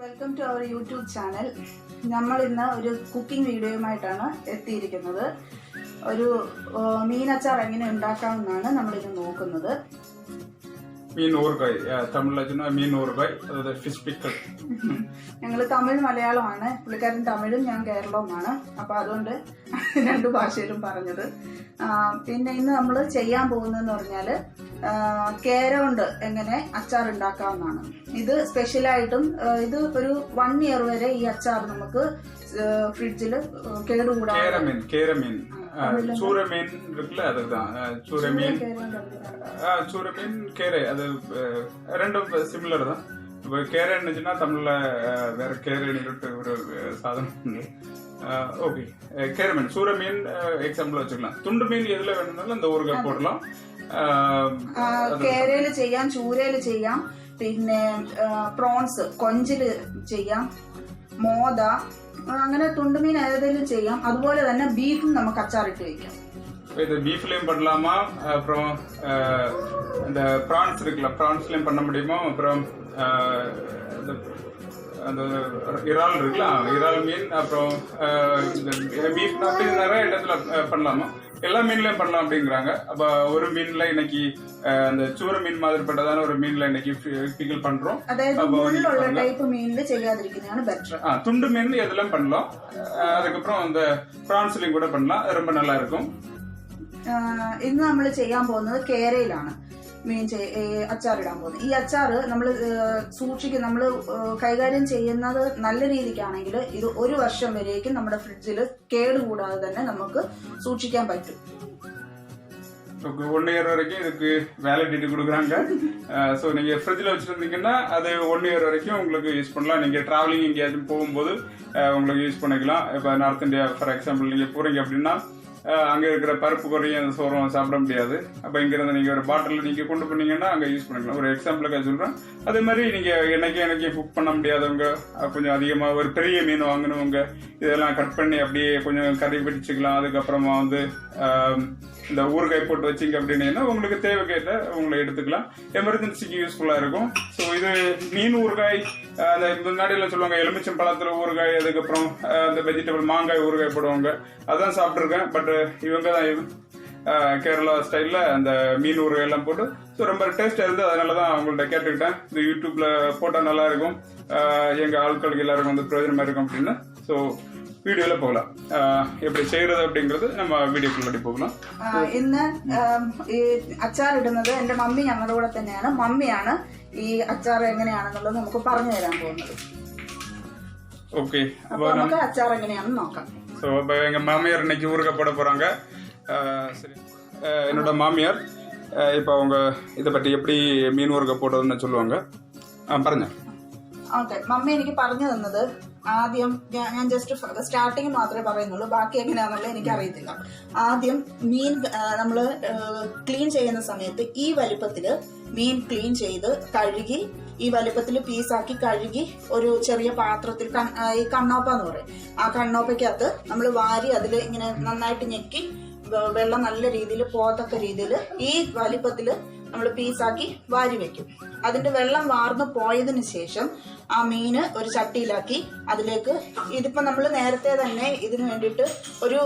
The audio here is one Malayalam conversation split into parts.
Welcome to our YouTube channel. നമ്മൾ ഇന്ന് ഒരു കുക്കിംഗ് വീഡിയോയുമായിട്ടാണ് എത്തിയിരിക്കുന്നത്. ഒരു മീനച്ചാർ എങ്ങനെ ഉണ്ടാക്കാമെന്നാണ് നമ്മളിത് നോക്കുന്നത്. മീൻ ഊറുകായ്, തമിഴിൽ മീൻ ഊറുകായ്, അതായത് ഫിഷ് പിക്കിൾ. ഞങ്ങൾ തമിഴ് മലയാളമാണ്, പുള്ളിക്കാരൻ തമിഴും ഞാൻ കേരളവുമാണ്. അപ്പൊ അതുകൊണ്ട് രണ്ടു ഭാഷയിലും പറഞ്ഞത്. പിന്നെ ഇന്ന് നമ്മൾ ചെയ്യാൻ പോകുന്നതെന്ന് പറഞ്ഞാൽ കേര കൊണ്ട് എങ്ങനെ അച്ചാർ ഉണ്ടാക്കാവുന്നതാണ്. ഇത് സ്പെഷ്യലായിട്ടും ഇത് ഒരു 1 year വരെ ഈ അച്ചാർ നമുക്ക് ഫ്രിഡ്ജിൽ കേടുകൂടാതെ. சூரமீன் இருக்குல்ல, அதுதான் சூரமீன். சூரமீன் கேரை அது ரெண்டும் சிமிலர் தான். இப்போ கேரை இருந்துச்சுன்னா தமிழ்ல வேற கேரைன்னு சொல்லிட்டு ஒரு சாதனம் உண்டு. ஓகே, கேரை மீன், சூரமீன் எக்ஸாம்பிள் வச்சுக்கலாம். துண்டு மீன் எதுல வேணும்னாலும் அந்த ஊறுகாய் போடலாம். കേരയില് ചെയ്യാം, ചൂരയില് ചെയ്യാം, പിന്നെ പ്രോൺസ് കൊഞ്ചില് ചെയ്യാം, മോദ, അങ്ങനെ തുണ്ടുമീൻ ഏതെങ്കിലും ചെയ്യാം. അതുപോലെ തന്നെ ബീഫും നമുക്ക് അച്ചാറിട്ട് വെക്കാം. இது பீஃப்லயும் பண்ணலாமா, அப்புறம் இந்த ப்ரான்ஸ் இருக்குல்ல, ப்ரான்ஸ்லயும் பண்ண முடியுமா, அப்புறம் அந்த இறால் இருக்குல்ல, இறால் மீன், அப்புறம் இந்த பீஃப் அப்படி நிறைய இடத்துல பண்ணலாமா, எல்லா மீன்லயும் பண்ணலாம் அப்படிங்கிறாங்க. அப்ப ஒரு மீன்ல இன்னைக்கு அந்த சூர மீன் மாதிரி பட்டதான ஒரு மீன்ல இன்னைக்கு பிக்கிள் பண்றோம். துண்டு மீன் எதெல்லாம் பண்ணலாம். அதுக்கப்புறம் அந்த பிரான்ஸ்லயும் கூட பண்ணலாம், ரொம்ப நல்லா இருக்கும். ഇന്ന് നമ്മൾ ചെയ്യാൻ പോകുന്നത് കേരയിലാണ് മീൻ അച്ചാറിടാൻ പോകുന്നത്. ഈ അച്ചാർ നമ്മൾ സൂക്ഷിക്കും, നമ്മൾ കൈകാര്യം ചെയ്യുന്നത് നല്ല രീതിക്കാണെങ്കിൽ ഇത് 1 വർഷം വരേക്കും നമ്മുടെ ഫ്രിഡ്ജിൽ കേടുകൂടാതെ തന്നെ നമുക്ക് സൂക്ഷിക്കാൻ പറ്റും. 1 year வரைக்கும் இதுக்கு வேலிடிட்டி கொடுக்குறாங்க. ஸோ நீங்க ஃப்ரிட்ஜில் வச்சிருந்தீங்கன்னா அது 1 year வரைக்கும் உங்களுக்கு யூஸ் பண்ணலாம். நீங்க டிராவலிங் எங்கேயாச்சும் போகும்போது உங்களுக்கு யூஸ் பண்ணிக்கலாம். இப்போ நார்த் இந்தியா ஃபார் எக்ஸாம்பிள் நீங்க போறீங்க அப்படின்னா அங்க இருக்கிற பருப்பு குறையும் சோறும் சாப்பிட முடியாது. அப்ப இங்க இருந்து நீங்க ஒரு பாட்டில் நீங்க கொண்டு போனீங்கன்னா அங்க யூஸ் பண்ணிக்கலாம். ஒரு எக்ஸாம்பிளுக்காக சொல்றேன். அதே மாதிரி நீங்க என்னைக்கு குக் பண்ண முடியாதவங்க, கொஞ்சம் அதிகமா ஒரு பெரிய மீன் வாங்கினவங்க, இதெல்லாம் கட் பண்ணி அப்படியே கொஞ்சம் கறி பிடிச்சிக்கலாம். அதுக்கப்புறமா இந்த ஊறுகாய் போட்டு வச்சிங்க அப்படின்னா உங்களுக்கு தேவைக்கேற்ற உங்களை எடுத்துக்கலாம். எமர்ஜென்சிக்கு யூஸ்ஃபுல்லா இருக்கும். ஸோ இது மீன் ஊறுகாய், அந்த முன்னாடி எல்லாம் சொல்லுவாங்க எலுமிச்சம் பழத்துல ஊறுகாய், அதுக்கப்புறம் அந்த வெஜிடபிள் மாங்காய் ஊறுகாய் போடுவாங்க. அதான் சாப்பிட்டுருக்கேன். பட் இவங்க தான் கேரளா ஸ்டைல்ல அந்த மீன் ஊறுகாய் எல்லாம் போட்டு ரொம்ப டேஸ்டா இருந்து, அதனாலதான் அவங்கள்ட்ட கேட்டுக்கிட்டேன். இந்த யூடியூப்ல போட்டா நல்லா இருக்கும், எங்க ஆட்களுக்கு எல்லாருக்கும் பிரயோஜனமா இருக்கும் அப்படின்னு. ஸோ വീഡിയോയില് പോകலாம். எப்படி செய்யறது அப்படிங்கறது நம்ம വീഡിയോക്കുള്ളിൽ പോകலாம். ഇന്ന് ഈ അച്ചാർ ഇടുന്നത് എന്റെ മമ്മി ഞങ്ങളുടെ കൂടെ തന്നെയാണ്. മമ്മിയാണ് ഈ അച്ചാർ എങ്ങനെയാണെന്നുള്ളത് നമുക്ക് പറഞ്ഞു തരാൻ പോകുന്നത്. ஓகே, அப்ப നമുക്ക് അച്ചാർ എങ്ങനെയാണെന്ന് നോക്കാം. ஸோ இப்போ எங்க மாமியார் இன்னைக்கு ஊறுகாய் போட போறாங்க. சரி, என்னோட மாமியார் இப்போ அவங்க இதை பற்றி எப்படி மீன் ஊறுகாய் போடுறதுன்னு சொல்லுவாங்க. പറഞ്ഞു. ഓക്കെ, മമ്മി എനിക്ക് പറഞ്ഞു തന്നത്, ആദ്യം ഞാൻ ജസ്റ്റ് സ്റ്റാർട്ടിങ് മാത്രമേ പറയുന്നുള്ളൂ, ബാക്കി എങ്ങനെയാണെന്നുള്ളത് എനിക്ക് അറിയത്തില്ല. ആദ്യം മീൻ നമ്മൾ ക്ലീൻ ചെയ്യുന്ന സമയത്ത് ഈ വലിപ്പത്തില് മീൻ ക്ലീൻ ചെയ്ത് കഴുകി ഈ വലിപ്പത്തിൽ പീസാക്കി കഴുകി ഒരു ചെറിയ പാത്രത്തിൽ, ഈ കണ്ണോപ്പ എന്ന് പറയും, ആ കണ്ണോപ്പയ്ക്കകത്ത് നമ്മൾ വാരി അതിൽ ഇങ്ങനെ നന്നായിട്ട് ഞെക്കി വെള്ളം നല്ല രീതിയിൽ പോകത്തക്ക രീതിയിൽ ഈ വലിപ്പത്തില് നമ്മൾ പീസാക്കി വാരി വെക്കും. അതിന്റെ വെള്ളം വാർന്നു പോയതിനു ശേഷം ആ മീന് ഒരു ചട്ടിയിലാക്കി അതിലേക്ക്, ഇതിപ്പോ നമ്മൾ നേരത്തെ തന്നെ ഇതിനു വേണ്ടിയിട്ട് ഒരു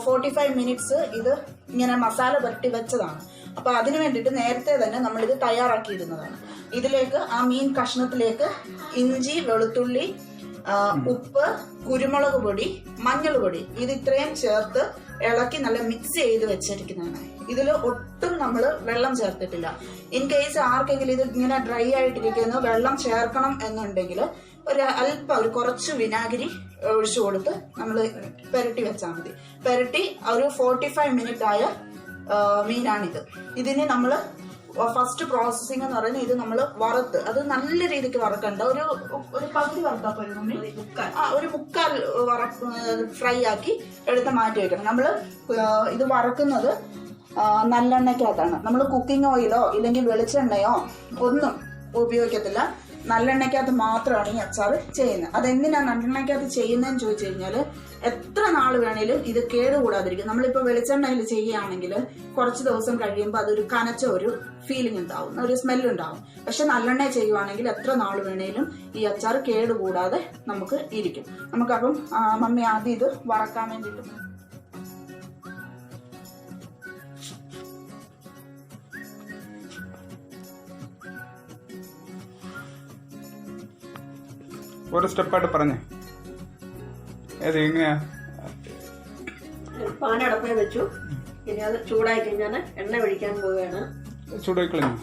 45 minutes ഇത് ഇങ്ങനെ മസാല പുരട്ടി വെച്ചതാണ്. അപ്പൊ അതിനു വേണ്ടിയിട്ട് നേരത്തെ തന്നെ നമ്മളിത് തയ്യാറാക്കിയിരുന്നതാണ്. ഇതിലേക്ക് ആ മീൻ കഷ്ണത്തിലേക്ക് ഇഞ്ചി, വെളുത്തുള്ളി, ഉപ്പ്, കുരുമുളക് പൊടി, മഞ്ഞൾ പൊടി, ഇത് ഇത്രയും ചേർത്ത് ഇളക്കി നല്ല മിക്സ് ചെയ്ത് വെച്ചിരിക്കുന്നതാണ്. ഇതിൽ ഒട്ടും നമ്മൾ വെള്ളം ചേർത്തിട്ടില്ല. ഇൻ കേസ് ആർക്കെങ്കിലും ഇത് ഇങ്ങനെ ഡ്രൈ ആയിട്ടിരിക്കുന്നു, വെള്ളം ചേർക്കണം എന്നുണ്ടെങ്കിൽ ഒരു കുറച്ച് വിനാഗിരി ഒഴിച്ചു കൊടുത്ത് നമ്മൾ പുരട്ടി വെച്ചാൽ മതി. പുരട്ടി ഒരു 45 minutes ആയ മീനാണിത്. ഇതിന് നമ്മൾ ഫസ്റ്റ് പ്രോസസ്സിംഗ് എന്ന് പറയുന്നത്, ഇത് നമ്മൾ വറുത്ത്, അത് നല്ല രീതിക്ക് വറക്കണ്ട, ഒരു പകുതി വറുത്താൽ പോലും, ഒരു മുക്കാൽ ഫ്രൈ ആക്കി എടുത്ത് മാറ്റി വെക്കണം. നമ്മൾ ഇത് വറക്കുന്നത് നല്ലെണ്ണയ്ക്കകത്താണ്. നമ്മൾ കുക്കിംഗ് ഓയിലോ ഇല്ലെങ്കിൽ വെളിച്ചെണ്ണയോ ഒന്നും ഉപയോഗിക്കത്തില്ല. നല്ലെണ്ണയ്ക്കകത്ത് മാത്രമാണ് ഈ അച്ചാർ ചെയ്യുന്നത്. അതെന്തിനാണ് നല്ലെണ്ണയ്ക്കകത്ത് ചെയ്യുന്നതെന്ന് ചോദിച്ചു കഴിഞ്ഞാൽ എത്ര നാൾ വേണേലും ഇത് കേടുകൂടാതിരിക്കും. നമ്മളിപ്പോൾ വെളിച്ചെണ്ണയിൽ ചെയ്യുകയാണെങ്കിൽ കുറച്ച് ദിവസം കഴിയുമ്പോൾ അതൊരു കനച്ച ഒരു ഫീലിംഗ് ഉണ്ടാവും, ഒരു സ്മെല്ലുണ്ടാവും. പക്ഷെ നല്ലെണ്ണ ചെയ്യുവാണെങ്കിൽ എത്ര നാൾ വേണേലും ഈ അച്ചാർ കേടുകൂടാതെ നമുക്ക് ഇരിക്കും. നമുക്കപ്പം മമ്മി ആദ്യം ഇത് വറക്കാൻ വേണ്ടിയിട്ട് ഒരു സ്റ്റെപ്പായിട്ട് പറഞ്ഞേ. ഏത് എങ്ങനെയാ? പാനടപ്പേ വെച്ചു. ഇനി അത് ചൂടായി കഴിഞ്ഞാൽ എണ്ണ ഒഴിക്കാൻ പോവുകയാണ്. ചൂടായി കളഞ്ഞു.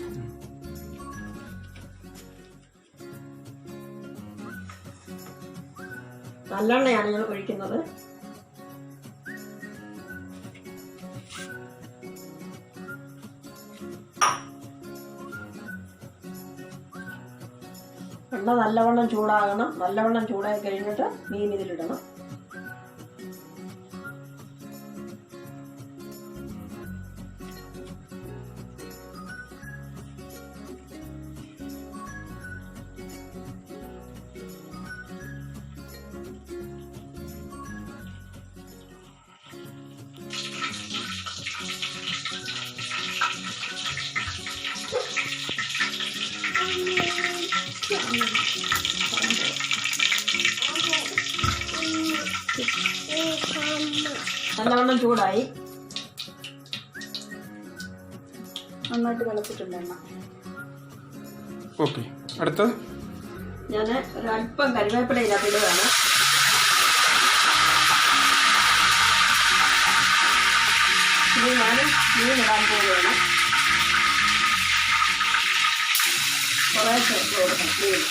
നല്ലെണ്ണയാണ് ഞാൻ ഒഴിക്കുന്നത്. എണ്ണ നല്ലവണ്ണം ചൂടാകണം. നല്ലവണ്ണം ചൂടായി കഴിഞ്ഞിട്ട് മീൻ ഇതിലിടണം. നല്ലവണ്ണം ചൂടായി, നന്നായിട്ട് തിളച്ചിട്ടുണ്ട് എണ്ണ. ഓക്കെ, അടുത്തത് ഞാൻ ഒരല്പം കരിവേപ്പില ഇതിനകത്തിടുകയാണ്. ഇനി ഞാൻ മീനിടാൻ പോവുകയാണ്. കുറേ ചേർത്ത് കൊടുക്കണം മീൻ.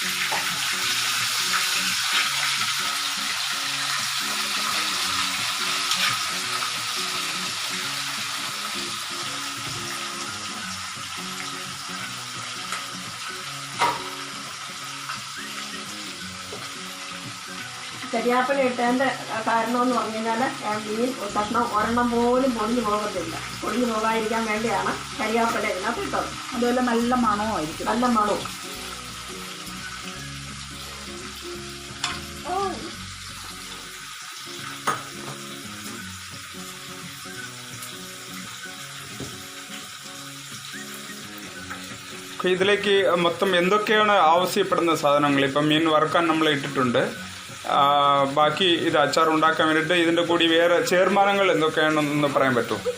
കരിയാപ്പില ഇട്ടതിൻ്റെ കാരണം എന്ന് പറഞ്ഞു കഴിഞ്ഞാൽ മീൻ കഷ്ണം ഒരെണ്ണം പോലും പൊടിഞ്ഞു പോകത്തില്ല. പൊടിഞ്ഞു പോകാതിരിക്കാൻ വേണ്ടിയാണ് കരിയാപ്പില ഇതിനകത്ത് ഇട്ടത്. അതുപോലെ നല്ല മണമായിരിക്കും, നല്ല മണവും. ഇതിലേക്ക് മൊത്തം എന്തൊക്കെയാണ് ആവശ്യപ്പെടുന്ന സാധനങ്ങൾ? ഇപ്പം മീൻ വറുക്കാൻ നമ്മൾ ഇട്ടിട്ടുണ്ട്. ബാക്കി ഇത് അച്ചാർ ഉണ്ടാക്കാൻ വേണ്ടിയിട്ട് ഇതിൻ്റെ കൂടി വേറെ ചേർമാനങ്ങൾ എന്തൊക്കെയാണെന്ന് പറയാൻ പറ്റുമോ?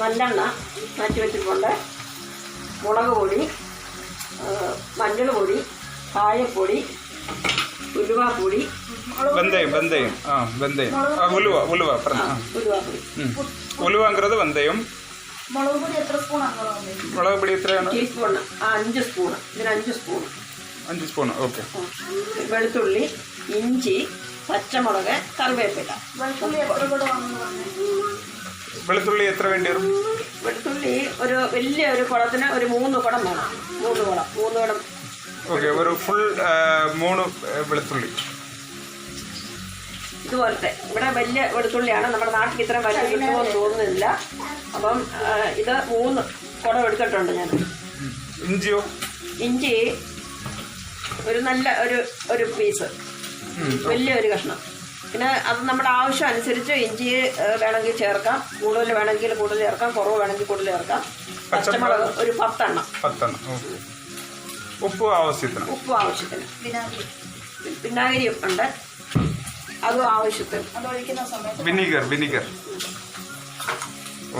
നല്ലെണ്ണ മാറ്റി വെച്ചിട്ടുണ്ട്, മുളക് പൊടി, മഞ്ഞൾ പൊടി, കായപ്പൊടി, ഉലുവാപ്പൊടി, വെന്തയം ഉലുവ പറഞ്ഞു. ഉലുവാപ്പൊടി. ഉലുവங்கிறது വെന്തയം. മുളക് പൊടി എത്ര സ്പൂണാണ്? മുളക് പൊടി എത്രയാണ്? ടീസ്പൂണ്. 5 സ്പൂണ്. ഇതിന് 5 സ്പൂണ്. 5 സ്പൂൺ. ഓക്കെ. വെളുത്തുള്ളി, ഇഞ്ചി, പച്ചമുളക്, കറിവേപ്പില. വെളുത്തുള്ളി എത്ര വേണ്ടി വരും? വെളുത്തുള്ളി ഒരു വലിയ ഒരു കുടത്തിന് ഒരു 3 കുടം വേണം. 3 കുടം. ഓക്കെ, ഒരു ഫുൾ 3 വെളുത്തുള്ളി. ഇതുപോലത്തെ ഇവിടെ വലിയ വെളുത്തുള്ളിയാണ്. നമ്മുടെ നാട്ടിൽ ഇത്ര വലിയ കിട്ടുമെന്ന് തോന്നുന്നില്ല. അപ്പം ഇത് 3 കുടം എടുത്തിട്ടുണ്ട് ഞാൻ. ഇഞ്ചിയോ? ഇഞ്ചി ഒരു നല്ല ഒരു പീസ്, വലിയൊരു കഷ്ണം. പിന്നെ അത് നമ്മുടെ ആവശ്യം അനുസരിച്ച് ഇഞ്ചി വേണമെങ്കിൽ ചേർക്കാം. കൂടുതൽ വേണമെങ്കിൽ കൂടുതൽ ചേർക്കാം, കുറവ് വേണമെങ്കിൽ കൂടുതൽ ചേർക്കാം. പച്ചമുളക് ഒരു 10 എണ്ണം. ഉപ്പ് ആവശ്യത്തിന്. വിനാഗിരി ഉണ്ട്, അതും ആവശ്യത്തിന്. വിനീഗർ.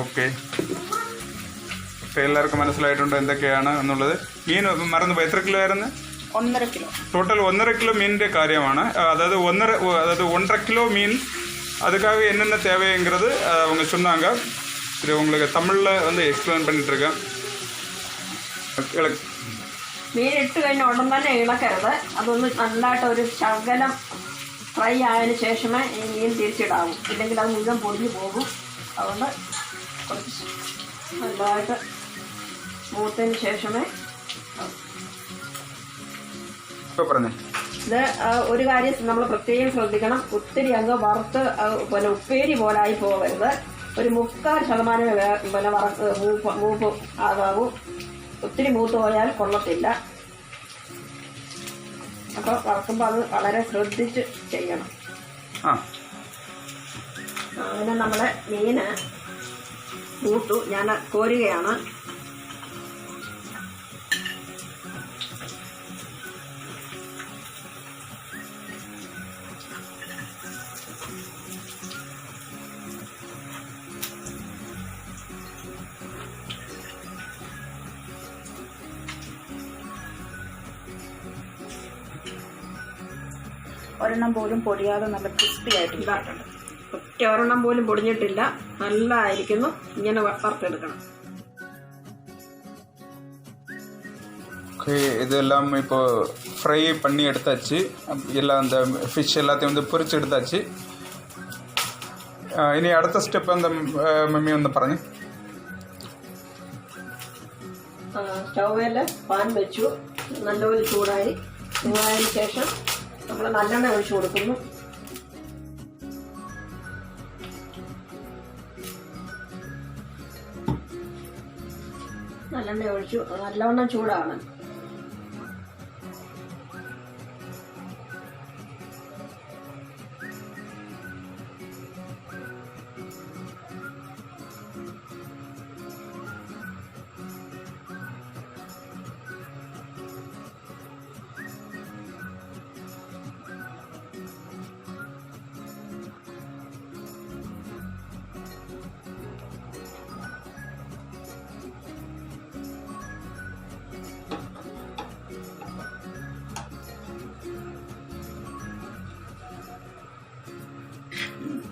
ഓക്കെ, എല്ലാവർക്കും മനസ്സിലായിട്ടുണ്ട് എന്തൊക്കെയാണ് എന്നുള്ളത്. മീൻ മറന്നുപോയി, എത്ര കിലോ ആയിരുന്നു? 1.5 കിലോ. ടോട്ടൽ 1.5 കിലോ മീനിൻ്റെ കാര്യമാണ്. அதாவது 1.5 கிலோ மீன். அதுக்காக என்னென்ன தேவைங்கிறது அவங்க சொன்னாங்க. இது உங்களுக்கு தமிழில் எக்ஸ்பிளைன் பண்ணிட்டு இருக்கேன். മീൻ ഇട്ട് കഴിഞ്ഞ ഉടൻ തന്നെ ഇളക്കരുത്. അതൊന്ന് നല്ലതായിട്ട് ഒരു ശകലം ഫ്രൈ ആയതിനു ശേഷമേ ഈ മീൻ തിരിച്ചിടാവൂ, ഇല്ലെങ്കിൽ അത് മുഴുവൻ പൊടിഞ്ഞു പോകും. അതുകൊണ്ട് കുറച്ച് നല്ലതായിട്ട് മൂത്തതിന് ശേഷമേ. ഇത് ഒരു കാര്യം നമ്മൾ പ്രത്യേകം ശ്രദ്ധിക്കണം, ഒത്തിരി അങ്ങ് വറുത്ത് പിന്നെ ഉപ്പേരി പോലായി പോകരുത്. ഒരു 3/4% പിന്നെ മൂപ്പ് ആകാവൂ. ഒത്തിരി മൂത്ത് പോയാൽ കൊള്ളത്തില്ല. അപ്പോൾ വറക്കുമ്പോൾ അത് വളരെ ശ്രദ്ധിച്ച് ചെയ്യണം. അങ്ങനെ നമ്മളെ മീന് കൂട്ടു ഞാൻ കോരുകയാണ്. ഒരെണ്ണം പോലും പൊടിയാതെ നല്ല ക്രിസ്പി ആയിട്ട് ഇതായിട്ടുണ്ട്. ഒറ്റ ഒരെണ്ണം പോലും പൊടിഞ്ഞിട്ടില്ല, നല്ലതായിരിക്കുന്നു. ഇങ്ങനെ വറുത്തെടുക്കണം. இதெல்லாம் இப்போ ஃப்ரை பண்ணி எடுத்தாச்சு. எல்லாம் அந்த ஃபிஷ் எல்லாத்தையும் வந்து பொரிச்சு எடுத்தாச்சு. ഇനി അടുത്ത സ്റ്റെപ്പ് എന്താ മമ്മി ഒന്ന് പറഞ്ഞു? സ്റ്റൗവിൽ പാൻ വെച്ചു, നല്ലപോലെ ചൂടായി. ചൂടായതിനു ശേഷം നമ്മൾ നല്ലെണ്ണ ഒഴിച്ചു കൊടുക്കുന്നു. നല്ലെണ്ണ ഒഴിച്ചു, നല്ലവണ്ണം ചൂടാണ്.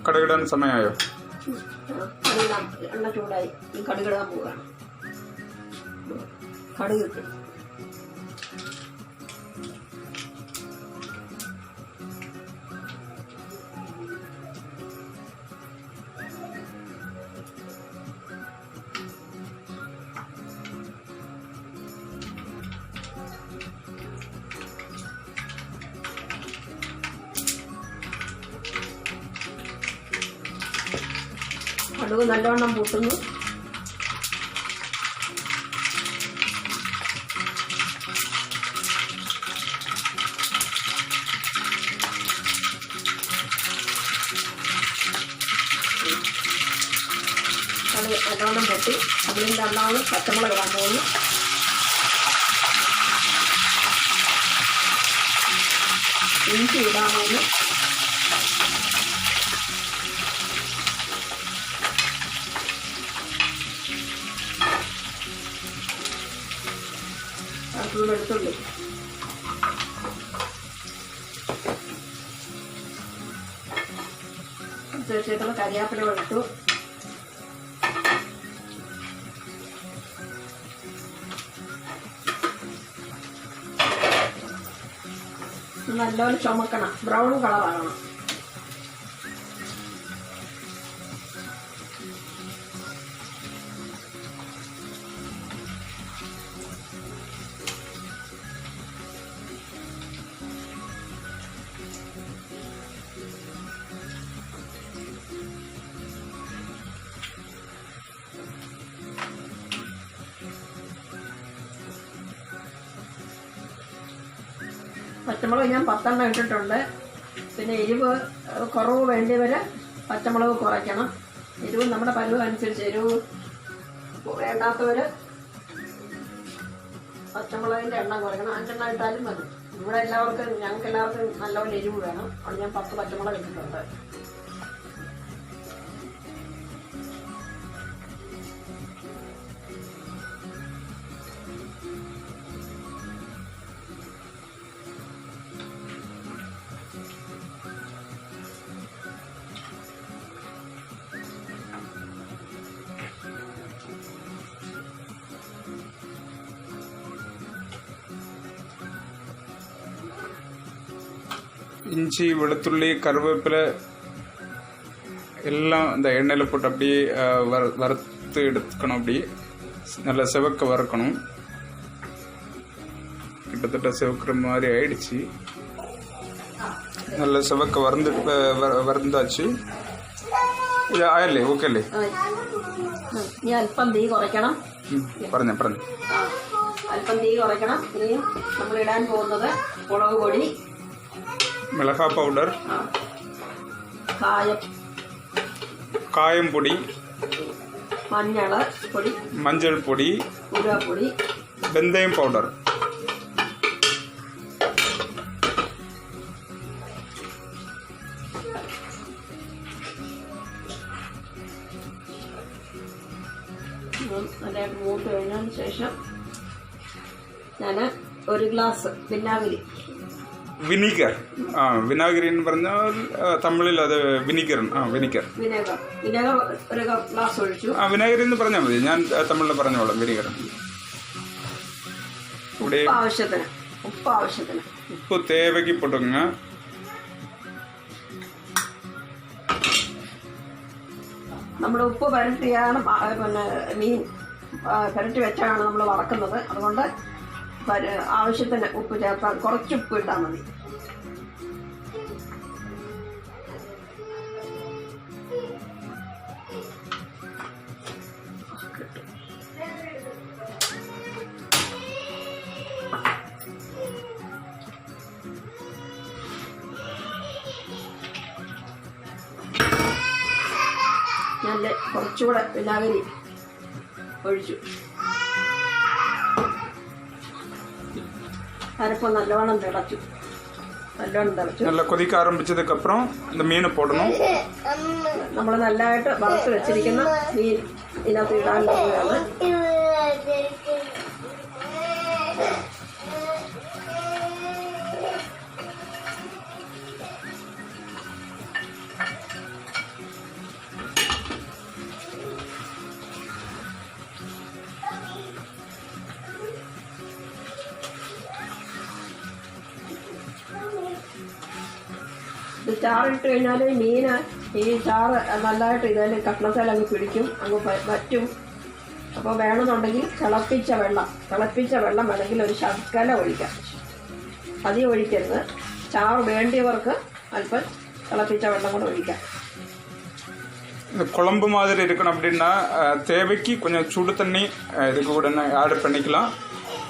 കടുകിടാൻ സമയമായോ? എണ്ണ ചൂടായി, കടുകിടാൻ പോവുകയാണ്. കടുക് ഇട്ടു. കടുക് നല്ലവണ്ണം പൂട്ടുന്നു. കടുക് നല്ലവണ്ണം പൊട്ടി. അതിൽ രണ്ടാമത് പച്ചമുളക് ഇടാൻ പോകുന്നു. ഇഞ്ചി ഇടാൻ പോകുന്നു. വെളുത്തുള്ളി, തീർച്ചയായിട്ടും കരിയാപ്പില എടുത്തു. നല്ലപോലെ ചുമക്കണം, ബ്രൗൺ കളറാകണം. പച്ചമുളക് ഞാൻ 10 ഇട്ടിട്ടുണ്ട്. പിന്നെ എരിവ് കുറവ് വേണ്ടിയവര് പച്ചമുളക് കുറയ്ക്കണം. എരിവ് നമ്മുടെ പരുവ് അനുസരിച്ച്, എരിവ് വേണ്ടാത്തവര് പച്ചമുളകിന്റെ എണ്ണം കുറയ്ക്കണം. 5 ഇട്ടാലും മതി. ഇവിടെ ഞങ്ങൾക്ക് എല്ലാവർക്കും നല്ലപോലെ എരിവ് വേണം. അതുകൊണ്ട് ഞാൻ 10 പച്ചമുളക് ഇട്ടിട്ടുണ്ട്. இஞ்சி, வெளுத்துள்ளி, கருவேப்பிலை எல்லாம் இந்த எண்ணெயில் போட்டு அப்படியே வறுத்து எடுத்துக்கணும். அப்படியே நல்லா செவக்க வறுக்கணும். கிட்டத்தட்ட செவக்கிற மாதிரி ஆயிடுச்சு. നല്ല സെവക്ക വറുந்தாச்சு. ആയല്ലേ? ഓക്കെ അല്ലേ? അല്പം തീ കുറയ്ക്കണം. പറഞ്ഞു. അല്പം തീ കുറയ്ക്കണം. ഇനിയും നമ്മൾ ഇടാൻ പോകുന്നത് മുളക് പൊടി, മിളക പൗഡർ, കായം പൊടി, മഞ്ഞൾ പൊടി, ഉലുവാപ്പൊടി, വെന്തയം പൗഡർ. നല്ലതായിട്ട് മൂത്ത് കഴിഞ്ഞതിന് ശേഷം ഞാൻ 1 ഗ്ലാസ് വിനീഗർ. വിനാഗിരി എന്ന് പറഞ്ഞാൽ തമിഴിൽ അത് വിനീഗർ. വിനീഗർ 1 ഗ്ലാസ് ഒഴിച്ചു. വിനാഗിരി എന്ന് പറഞ്ഞാൽ മതി, ഞാൻ തമിഴിൽ പറഞ്ഞോളാം. വിനീഗർ. ഇവിടെ ഉപ്പ് തേവയ്ക്ക് പൊട്ടുങ്ങ. നമ്മൾ ഉപ്പ് പുരട്ടിയാണ് പിന്നെ മീൻ പുരട്ടി വെച്ചാണ് നമ്മൾ വറക്കുന്നത്. അതുകൊണ്ട് ആവശ്യത്തിന് ഉപ്പ് ചേർത്താൽ കുറച്ച് ഉപ്പ് ഇട്ടാൽ മതി. ഞാൻ കുറച്ചുകൂടെ വിനാഗിരി ഒഴിച്ചു. അരപ്പം നല്ലോണം തിളച്ചു. നല്ല കൊതിക്ക ആരംഭിച്ചதுக்கு அப்புறம் இந்த மீனை போடணும். നമ്മൾ നല്ലതായിട്ട് വറുത്ത് വെച്ചിരിക്കുന്ന മീൻ ഇതിനകത്ത് ഇടാൻ പോവുകയാണ്. ചാറിട്ട് കഴിഞ്ഞാൽ മീന് ഈ ചാറ് നല്ലതായിട്ട് ഇതിൽ കഷ്ണത്തിൽ അങ്ങ് പിടിക്കും, അങ്ങ് വറ്റും. അപ്പോൾ വേണമെന്നുണ്ടെങ്കിൽ തിളപ്പിച്ച വെള്ളം വേണമെങ്കിൽ ഒരു ശകലം ഒഴിക്കാം. അധികം ഒഴിക്കരുത്. ചാറ് വേണ്ടിയവർക്ക് അല്പം തിളപ്പിച്ച വെള്ളം കൂടെ ഒഴിക്കാം. குழம்பு மாதிரி இருக்கணும் அப்படின்னா தேவைக்கு கொஞ்சம் சுடு தண்ணி இதுக்கு கூட ஆட் பண்ணிக்கலாம்.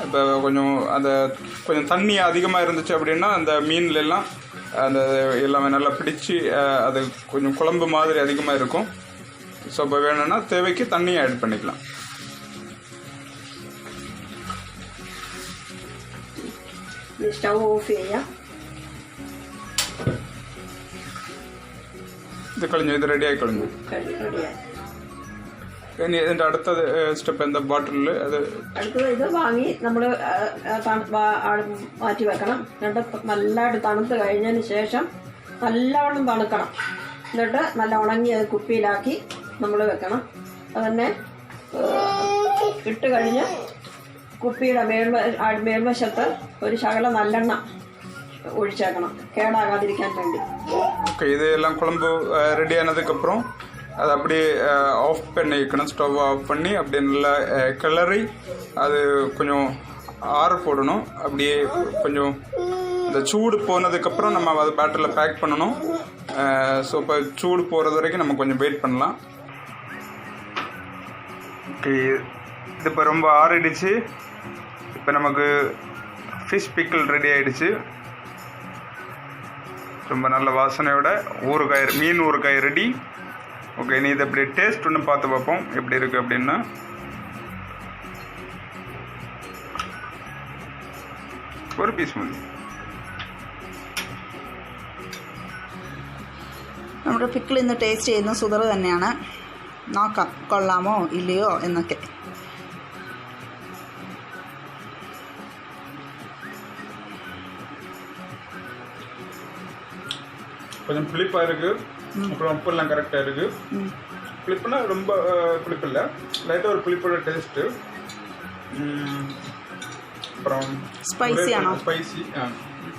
இப்போ கொஞ்சம் தண்ணி அதிகமாக இருந்துச்சு அப்படின்னா அந்த மீன்லாம் அந்த எல்லாமே நல்லா பிடிச்சி அது கொஞ்சம் குழம்பு மாதிரி அதிகமாக இருக்கும். ஸோ இப்போ வேணும்னா தேவைக்கு தண்ணியை ஆட் பண்ணிக்கலாம். സ്റ്റവ് ഓഫ് ചെയ്യാം. ഇത് കളഞ്ഞു, ഇത് റെഡിയായി കളഞ്ഞു. ഇനി ഇതിന്റെ അടുത്ത സ്റ്റെപ്പ് എന്താ? ബോട്ടിലിൽ അടുത്തത് ഇത് വാങ്ങി നമ്മൾ മാറ്റി വെക്കണം. എന്നിട്ട് നല്ലതായിട്ട് തണുത്ത് കഴിഞ്ഞതിന് ശേഷം നല്ലവണ്ണം തണുക്കണം. എന്നിട്ട് നല്ല ഉണങ്ങി അത് കുപ്പിയിലാക്കി നമ്മൾ വെക്കണം. അതന്നെ ഇട്ട് കഴിഞ്ഞ് കുപ്പിയുടെ മേൽവശത്ത് ഒരു ശകലം നല്ലെണ്ണ ഒഴിച്ചേക്കണം, കേടാകാതിരിക്കാൻ വേണ്ടി. ஓகே, இதெல்லாம் குழம்பு ரெடி ஆனதுக்கப்புறம் அதை அப்படியே ஆஃப் பண்ணி வைக்கணும். ஸ்டவ் ஆஃப் பண்ணி அப்படியே நல்லா கிளறி அது கொஞ்சம் ஆற போடணும். அப்படியே கொஞ்சம் இந்த சூடு போனதுக்கப்புறம் நம்ம அதை பேட்டரில் பேக் பண்ணணும். ஸோ இப்போ சூடு போகிறது வரைக்கும் நம்ம கொஞ்சம் வெயிட் பண்ணலாம். ஓகே, இது இப்போ ரொம்ப ஆறிடுச்சு. இப்போ நமக்கு ஃபிஷ் பிக்கிள் ரெடி ஆகிடுச்சு. ரொம்ப நல்ல வாசனையோட ஊறுகாய், மீன் ஊறுகாய் ரெடி. ஓகே, நீ இதை அப்படி டேஸ்ட் ஒன்று பார்த்து பார்ப்போம் எப்படி இருக்குது அப்படின்னா. ஒரு பீஸ் மതി. നമ്മുടെ പിക്കിൾ ഇന്ന് ടേസ്റ്റ് ചെയ്യുന്ന സുധർ തന്നെയാണ്. നോക്കാം കൊള്ളാമോ ഇല്ലയോ എന്നൊക്കെ. கொஞ்சம் புளிப்பாக இருக்குது. அப்புறம் உப்பெல்லாம் கரெக்டாக இருக்குது. புளிப்புனா ரொம்ப புளிப்பு இல்லை, லைட்டாக ஒரு புளிப்போட டேஸ்ட்டு. அப்புறம் ஸ்பைசி ஆனோ? ஸ்பைசி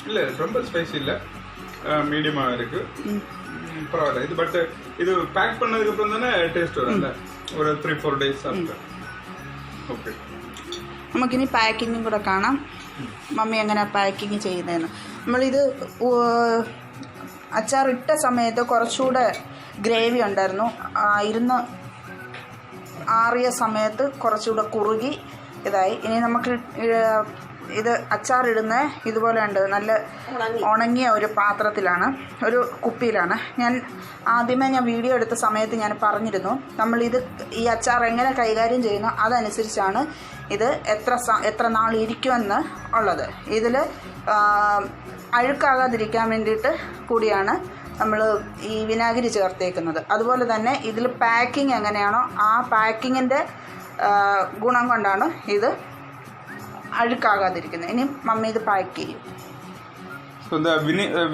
இல்லை, ரொம்ப ஸ்பைசி இல்லை, மீடியமாக இருக்குது. பரவாயில்ல இது. பட் இது பேக் பண்ணதுக்கப்புறம் தானே டேஸ்ட் வரும்ல, ஒரு 3-4 days ஆஃப்டர். ഓക്കെ, നമുക്കിനി പാക്കിങ്ങും കൂടെ കാണാം. മമ്മി എങ്ങനെ പാക്കിങ് ചെയ്യുന്നതെന്ന്. നമ്മളിത് അച്ചാറിട്ട സമയത്ത് കുറച്ചുകൂടെ ഗ്രേവി ഉണ്ടായിരുന്നു. ഇരുന്ന് ആറിയ സമയത്ത് കുറച്ചുകൂടെ കുറുകി ഇതായി. ഇനി നമുക്ക് ഇത് അച്ചാറിടുന്ന ഇതുപോലെ ഉണ്ട്, നല്ല ഉണങ്ങിയ ഒരു പാത്രത്തിലാണ്, ഒരു കുപ്പിയിലാണ്. ഞാൻ ആദ്യമേ വീഡിയോ എടുത്ത സമയത്ത് ഞാൻ പറഞ്ഞിരുന്നു, ഈ അച്ചാർ എങ്ങനെ കൈകാര്യം ചെയ്യുന്നു അതനുസരിച്ചാണ് ഇത് എത്ര നാൾ ഇരിക്കുമെന്ന് ഉള്ളത്. ഇതിൽ അഴുക്കാകാതിരിക്കാൻ വേണ്ടിയിട്ട് കൂടിയാണ് നമ്മൾ ഈ വിനാഗിരി ചേർത്തേക്കുന്നത്. അതുപോലെ തന്നെ ഇതിൽ പാക്കിംഗ് എങ്ങനെയാണോ ആ പാക്കിങ്ങിൻ്റെ ഗുണം കൊണ്ടാണ് ഇത് அழுக்காகாதிருக்குது. இனி மம்மி இது பாக்கி. ஸோ இந்த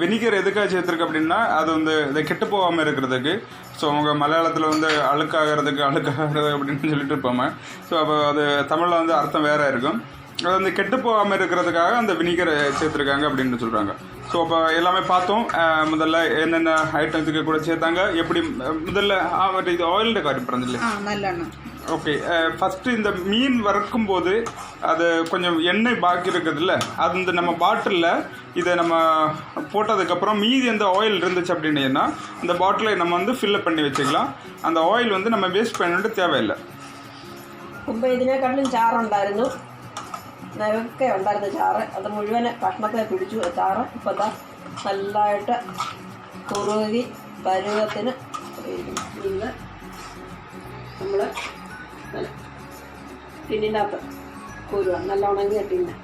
வினிகர் எதுக்காக சேர்த்துருக்கு அப்படின்னா அது வந்து இதை கெட்டு போகாமல் இருக்கிறதுக்கு. ஸோ அவங்க மலையாளத்தில் வந்து அழுக்காகிறது அப்படின்னு சொல்லிட்டு இருப்பாங்க. ஸோ அப்போ அது தமிழில் வந்து அர்த்தம் வேறு இருக்கும். அது வந்து கெட்டு போகாமல் இருக்கிறதுக்காக அந்த வினிகரை சேர்த்துருக்காங்க அப்படின்னு சொல்கிறாங்க. ஸோ அப்போ எல்லாமே பார்த்தோம். முதல்ல என்னென்ன ஐட்டம்ஸுக்கு கூட சேர்த்தாங்க, எப்படி முதல்ல இது ஆயில்ட காரி பிறந்தில்லை நல்லெண்ணெய். ஓகே, ஃபஸ்ட்டு இந்த மீன் வறுக்கும்போது அது கொஞ்சம் எண்ணெய் பாக்கி இருக்குதுல்ல, அது இந்த நம்ம பாட்டிலில் இதை நம்ம போட்டதுக்கப்புறம் மீதி எந்த ஆயில் இருந்துச்சு அப்படின்னா அந்த பாட்டிலை நம்ம வந்து ஃபில்லப் பண்ணி வச்சுக்கலாம். அந்த ஆயில் வந்து நம்ம வேஸ்ட் பண்ணிட்டு தேவையில்லை. മുമ്പ് ഇതിനെക്കാട്ടിലും ചാറുണ്ടായിരുന്നു, നിറക്കെ ഉണ്ടായിരുന്നു ചാറ്. അത് മുഴുവൻ കഷ്ണത്തെ പിടിച്ചു ചാറ്. ഇപ്പം എന്താ നല്ലതായിട്ട് കുറുകി പരുവത്തിന് ഇത് നമ്മൾ ടിന്നിനകത്ത് കുരുവ നല്ല ഉണങ്ങിയ ടിന്ന്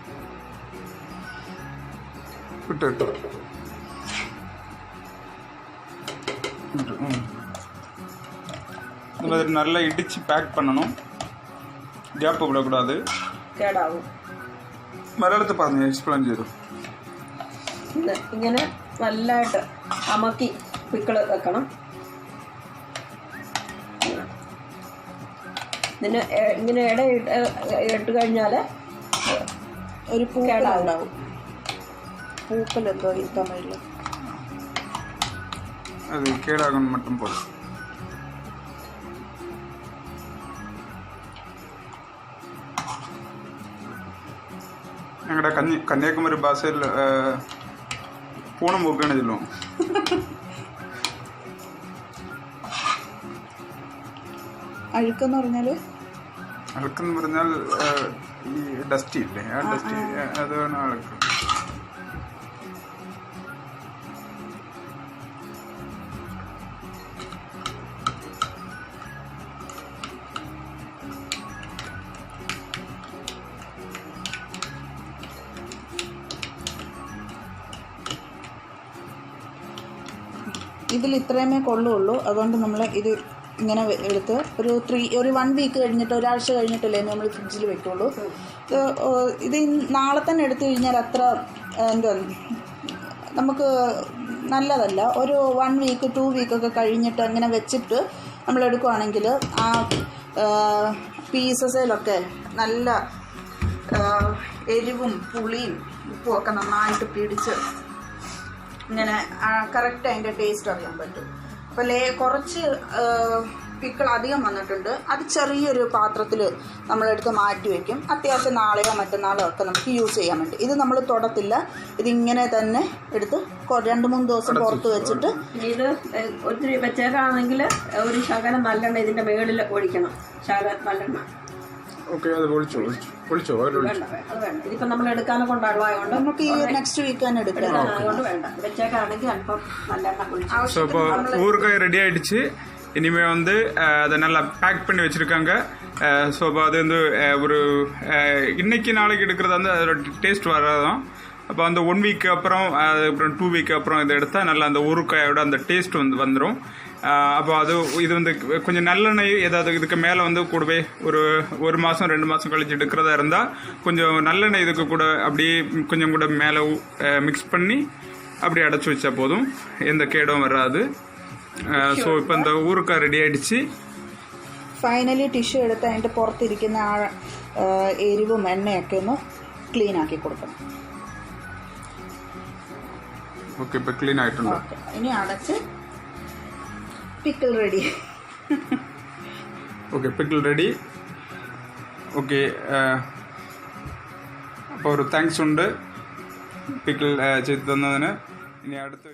நல்லா இடிச்சு பேக் பண்ணணும், கேப் விடக்கூடாது, കേടാവും. മലയാളത്തിൽ പറഞ്ഞു എക്സ്പ്ലെയിൻ ചെയ്തു. ഇങ്ങനെ നല്ലതായിട്ട് അമക്കി പിക്കിള് വെക്കണം. ഇങ്ങനെ ഇട്ട് കഴിഞ്ഞാൽ ഒരു കേടാവും. പൂക്കലെന്തോ ഈ തമിഴിൽ അത് കേടാകാൻ മട്ടും പോലെ. ഞങ്ങളുടെ കന്യാകുമാരി ഭാഷയിൽ പൂണം പോക്കാണ് ചെല്ലും. അഴുക്കെന്ന് പറഞ്ഞാൽ ഈ ഡസ്റ്റി ഇല്ലേ, ആ ഡസ്റ്റി അതാണ് അഴുക്ക്. ഇതിൽ ഇത്രയുമേ കൊള്ളുള്ളൂ. അതുകൊണ്ട് നമ്മൾ ഇത് ഇങ്ങനെ എടുത്ത് ഒരു 1 വീക്ക് കഴിഞ്ഞിട്ട്, ഒരാഴ്ച കഴിഞ്ഞിട്ടല്ലേ നമ്മൾ ഫ്രിഡ്ജിൽ വെക്കുള്ളൂ. ഇത് നാളെ തന്നെ എടുത്തു കഴിഞ്ഞാൽ അത്ര നമുക്ക് നല്ലതല്ല. ഒരു 1 വീക്ക് 2 വീക്കൊക്കെ കഴിഞ്ഞിട്ട് അങ്ങനെ വെച്ചിട്ട് നമ്മൾ എടുക്കുകയാണെങ്കിൽ ആ പീസസിലൊക്കെ നല്ല എരിവും പുളിയും ഉപ്പും ഒക്കെ നന്നായിട്ട് പിടിച്ച് ഇങ്ങനെ കറക്റ്റ് അതിൻ്റെ ടേസ്റ്റ് അറിയാൻ പറ്റും. അപ്പോൾ കുറച്ച് പിക്കിൾ അധികം വന്നിട്ടുണ്ട്. അത് ചെറിയൊരു പാത്രത്തിൽ നമ്മളെടുത്ത് മാറ്റി വയ്ക്കും. അത്യാവശ്യം നാളെയോ മറ്റന്നാളോ ഒക്കെ നമുക്ക് യൂസ് ചെയ്യാൻ വേണ്ടി. ഇത് നമ്മൾ തൊടത്തില്ല, ഇതിങ്ങനെ തന്നെ എടുത്ത് 2-3 ദിവസം പുറത്ത് വെച്ചിട്ട് ഇത് ഒത്തിരി വെച്ചേക്കാണെങ്കിൽ ഒരു ശകലം നല്ലെണ്ണ ഇതിൻ്റെ മുകളിൽ ഒഴിക്കണം. ശകലം നല്ലെണ്ണ. ഓക്കെ, അത് ഒഴിച്ചോ. അത് വേണ്ട. ഇതിപ്പോൾ നമ്മൾ എടുക്കാനൊക്കെ കൊണ്ടാടുന്നതുകൊണ്ട് നമുക്ക് ഈ നെക്സ്റ്റ് വീക്ക് തന്നെ എടുക്കാം. അതുകൊണ്ട് വേണ്ട. വെച്ചേക്കാണെങ്കിൽ അല്പം നല്ലെണ്ണ ഒഴിച്ചു. ஸோ இப்போ ஊறுகாய் ரெடி ஆகிடுச்சு. இனிமேல் வந்து அதை நல்லா பேக் பண்ணி வச்சுருக்காங்க. ஸோ இப்போ அது வந்து ஒரு இன்னைக்கு நாளைக்கு எடுக்கிறது வந்து அதோட டேஸ்ட் வராதான். அப்போ அந்த 1 வீக் அப்புறம் அதுக்கப்புறம் 2 வீக் அப்புறம் இதை எடுத்தால் நல்லா அந்த ஊறுகாயோட அந்த டேஸ்ட் வந்துடும். அப்போ இது வந்து கொஞ்சம் நல்லெண்ணெய் ஏதாவது இதுக்கு மேலே வந்து கூடவே ஒரு மாதம் 2 மாதம் கழிச்சு எடுக்கிறதா இருந்தால் கொஞ்சம் நல்லெண்ணெய் இதுக்கு கூட அப்படியே கொஞ்சம் கூட மேலே மிக்ஸ் பண்ணி அப்படி அடைச்சி வச்சா போதும், எந்த கேடும் வராது. ஸோ இப்போ இந்த ஊறுகாய் ரெடி ஆகிடுச்சு. ഫൈനലി ടിഷ്യൂ എടുത്ത് അതിൻ്റെ പുറത്തിരിക്കുന്ന ആ എരിവും എണ്ണയൊക്കെ ഒന്ന് ക്ലീൻ ആക്കി കൊടുക്കണം. ഓക്കെ, ഇപ്പോൾ ക്ലീൻ ആയിട്ടുണ്ട്. ഇനി അടച്ച് pickle ready. Okay, pickle ready. Okay, അപ്പോൾ ഒരു താങ്ക്സ് ഉണ്ട് പിക്കിൾ ചെയ്ത് തന്നതിന്. ഇനി അടുത്ത